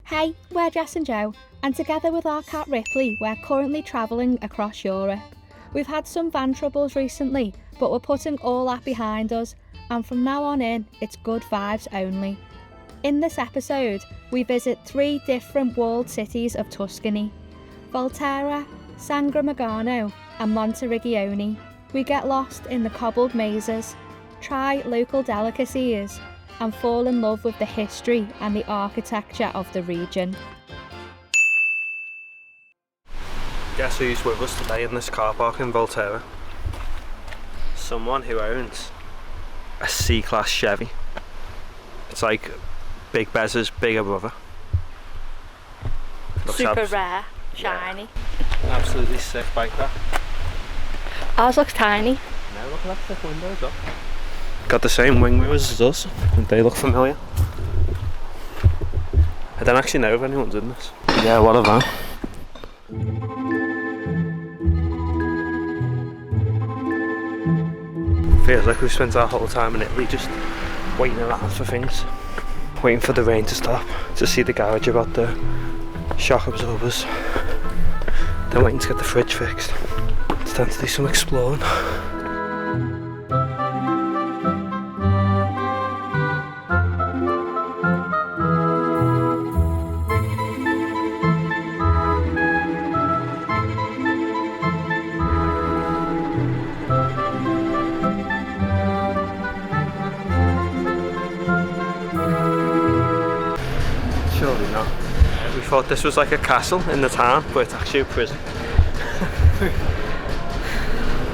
Hey, we're Jess and Joe, and together with our cat Ripley, we're currently travelling across Europe. We've had some van troubles recently, but we're putting all that behind us, and from now on in, it's good vibes only. In this episode, we visit 3 different walled cities of Tuscany: Volterra, San Gimignano and Monteriggioni. We get lost in the cobbled mazes, try local delicacies, and fall in love with the history and the architecture of the region. Guess who's with us today in this car park in Volterra? Someone who owns a C-Class Chevy. It's like Big Bez's bigger brother. Super rare, shiny. Yeah. Absolutely sick bike that. Ours looks tiny. No, look at that thick windows up. Got the same wing mirrors as us, and they look familiar. I don't actually know if anyone's in this. Yeah, what a van. Feels like we've spent our whole time in Italy just waiting around for things. Waiting for the rain to stop, to see the garage about the shock absorbers. Then waiting to get the fridge fixed. It's time to do some exploring. Surely not. We thought this was like a castle in the town, but it's actually a prison.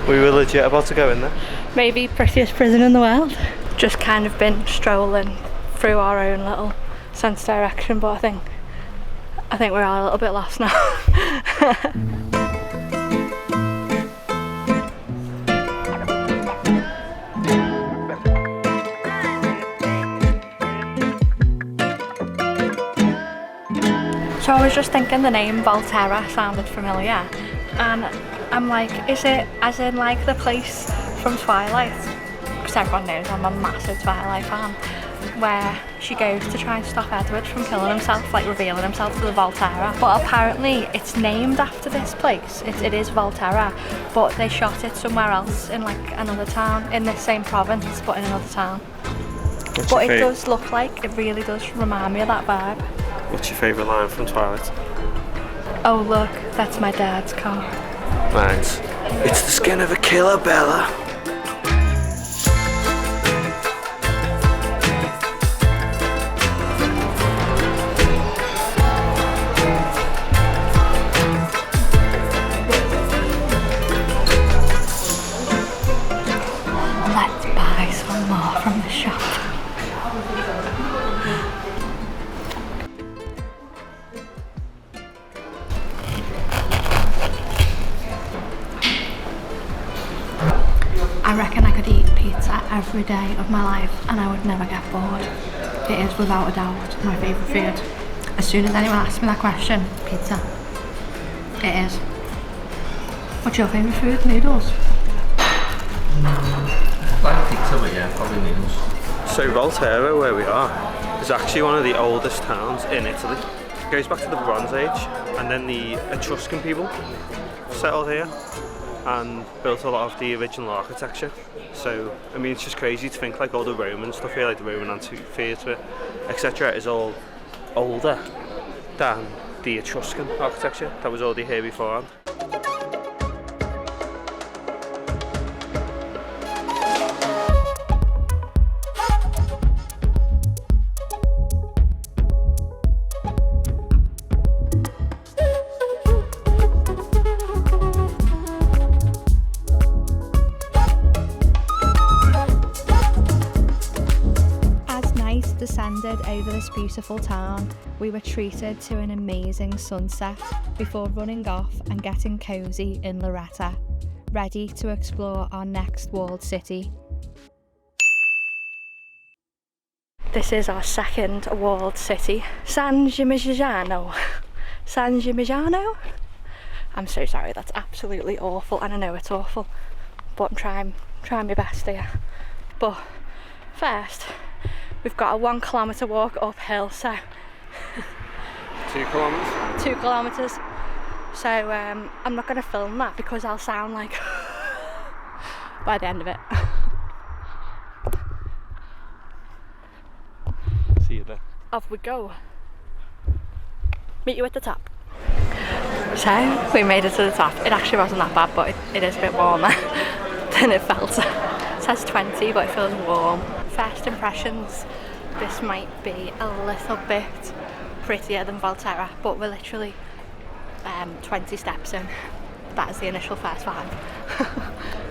We were legit about to go in there. Maybe prettiest prison in the world. Just kind of been strolling through our own little sense of direction, but I think we're all a little bit lost now. So I was just thinking the name Volterra sounded familiar, and I'm like, is it as in like the place from Twilight? Because everyone knows I'm a massive Twilight fan, where she goes to try and stop Edward from killing himself, like revealing himself to the Volterra. But apparently it's named after this place. It is Volterra, but they shot it somewhere else in like another town, in the same province, but in another town. But it does look like, it really does remind me of that vibe. What's your favourite line from Twilight? Oh look, that's my dad's car. Mine's, it's the skin of a killer, Bella. Let's buy some more from the shop. I reckon I could eat pizza every day of my life and I would never get bored. It is without a doubt my favourite food. As soon as anyone asks me that question, pizza. It is. What's your favourite food? Noodles? I like pizza, but yeah, probably noodles. So Volterra, where we are, is actually one of the oldest towns in Italy. It goes back to the Bronze Age, and then the Etruscan people settled here and built a lot of the original architecture. So, I mean, it's just crazy to think like all the Roman stuff here, like the Roman amphitheatre, etc. is all older than the Etruscan architecture that was already here beforehand. Descended over this beautiful town, we were treated to an amazing sunset before running off and getting cosy in Loretta, ready to explore our next walled city. This is our second walled city, San Gimignano. San Gimignano? I'm so sorry, that's absolutely awful, and I know it's awful, but I'm trying my best here. But first, we've got a 1 kilometre walk uphill, so 2 kilometres. 2 kilometres. So I'm not going to film that because I'll sound like by the end of it. See you there. Off we go. Meet you at the top. So we made it to the top. It actually wasn't that bad, but it is a bit warmer than it felt. It says 20, but it feels warm. First impressions, this might be a little bit prettier than Volterra, but we're literally 20 steps in. That is the initial first vibe.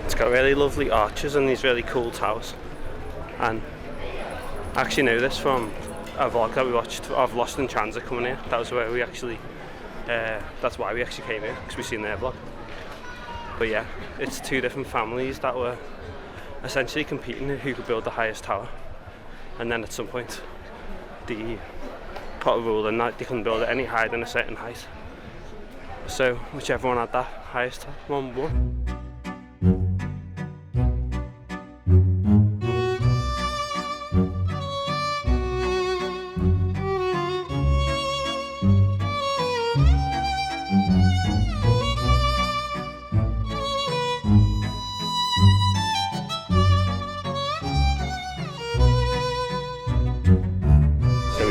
It's got really lovely arches and these really cool towers. And I actually knew this from a vlog that we watched of Lost in Transit coming here. That was where we actually, that's why we actually came here, because we've seen their vlog. But yeah, it's 2 different families that were essentially competing who could build the highest tower. And then at some point, the put a rule in that they couldn't build it any higher than a certain height. So whichever one had that highest one won.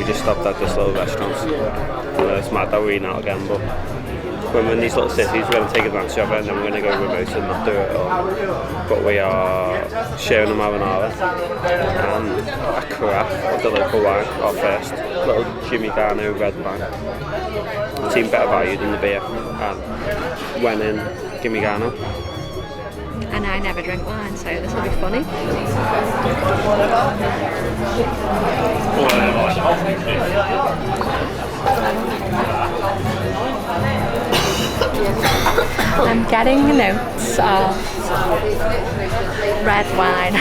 Just stopped at this little restaurant. It's mad that we're eating out again, but when we're in these little cities we're going to take advantage of it, and then we're going to go remote and not do it at all. But we are sharing a marinara and a carafe of the local wine, our first little Gimignano red wine. It seemed better value than the beer, and went in Gimignano. And I never drink wine, so this will be funny. I'm getting notes of red wine.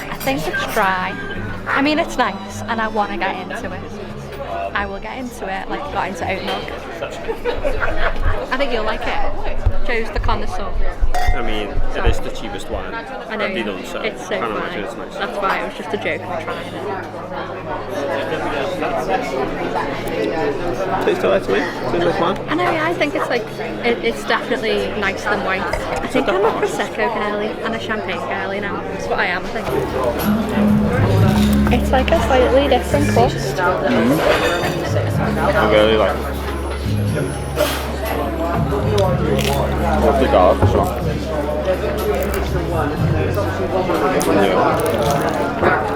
I think it's dry. I mean, it's nice, and I want to get into it. I will get into it like I got into oat milk. I think you'll like it. Joe's the connoisseur. I mean, it is the cheapest wine. I know, Done, so it's so fine. It's nice. That's why it was just a joke of trying it. Tastes alright to me. Tastes like wine. I know, yeah, I think it's like, it's definitely nicer than white. I think I'm a Prosecco girly and a Champagne girly now. That's what I am, I think. It's like a slightly different crust. I really like it. Lovely garlic as well.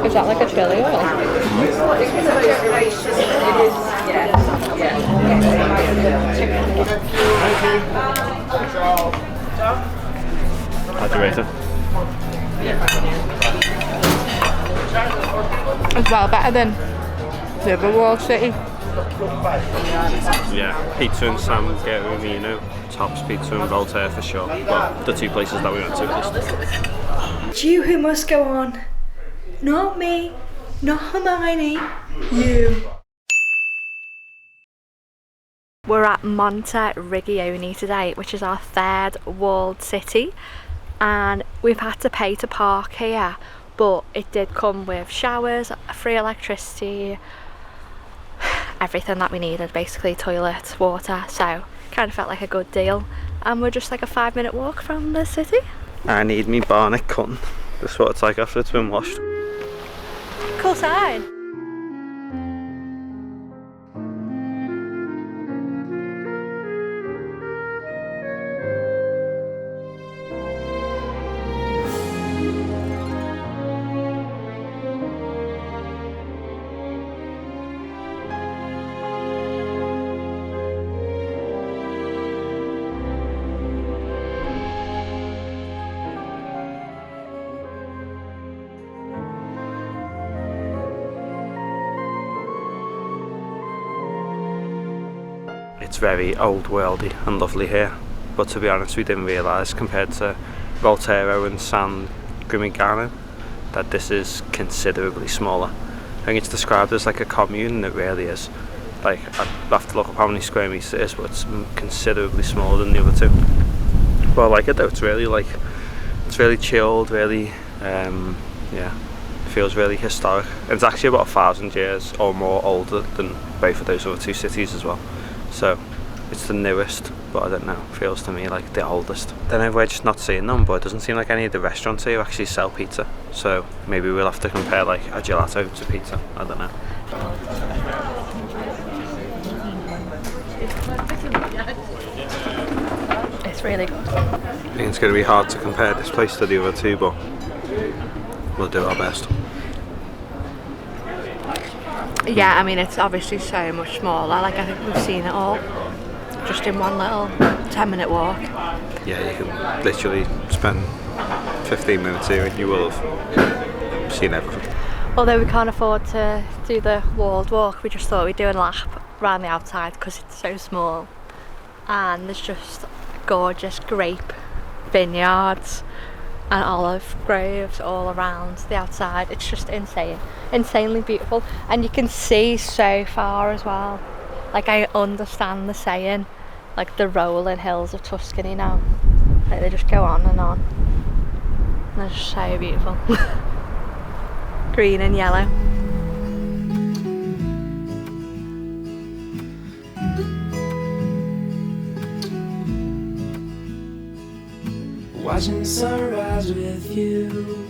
Is that like a chili oil? How'd you rate it? It's well better than the other world city. Yeah, pizza and San Gimignano, tops pizza and Volterra for sure. Well, the 2 places that we went to at least. It's you who must go on. Not me, not Hermione, you. We're at Monteriggioni today, which is our 3rd walled city, and we've had to pay to park here, but it did come with showers, free electricity, everything that we needed, basically toilets, water, so kind of felt like a good deal. And we're just like a 5-minute walk from the city. I need me barnet cutting. This is what it's like after it's been washed. Cool sign. It's very old worldy and lovely here, but to be honest we didn't realise compared to Volterra and San Gimignano that this is considerably smaller. I think it's described as like a commune, and it really is. Like, I'd have to look up how many square metres it is, but it's considerably smaller than the other 2. But I like it though, it's really chilled, really, yeah, feels really historic. And it's actually about 1,000 years or more older than both of those other two cities as well. So it's the newest, but I don't know, feels to me like the oldest. Then we're just not seeing them, but it doesn't seem like any of the restaurants here actually sell pizza. So maybe we'll have to compare like a gelato to pizza, I don't know. It's really good. I think it's going to be hard to compare this place to the other two, but we'll do our best. Yeah, I mean, it's obviously so much smaller. Like, I think we've seen it all just in one little 10-minute walk. Yeah, you can literally spend 15 minutes here and you will have seen everything. Although we can't afford to do the walled walk, we just thought we'd do a lap around the outside because it's so small. And there's just gorgeous grape vineyards and olive groves all around the outside. It's just insane, insanely beautiful, and you can see so far as well. Like, I understand the saying, like the rolling hills of Tuscany now, like they just go on, and they're just so beautiful. Green and yellow. Watching the sunrise with you,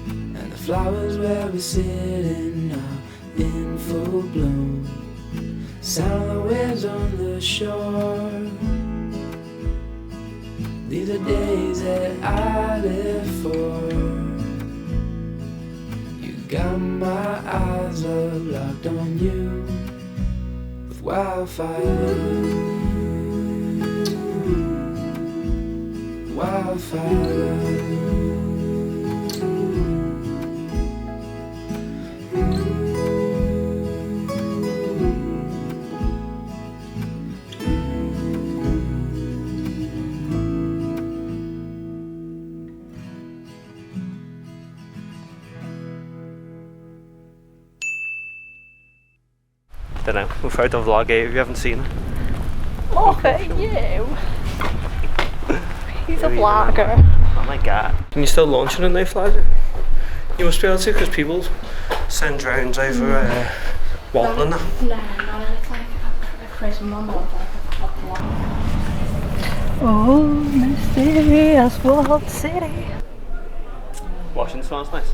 and the flowers where we're sitting are in full bloom. Sound of the waves on the shore. These are days that I live for. You got my eyes up, locked on you with wildfire. Wildfire. Don't know, we'll throw the vlog here if you haven't seen it. Look at you! He's a vlogger. Oh my god. Can you still launch it on no flag? You must be able to, because people send drones over wobbling now. No, not if it's like a prison one, but like a vlog. Oh, mysterious walled city. Washington smells nice.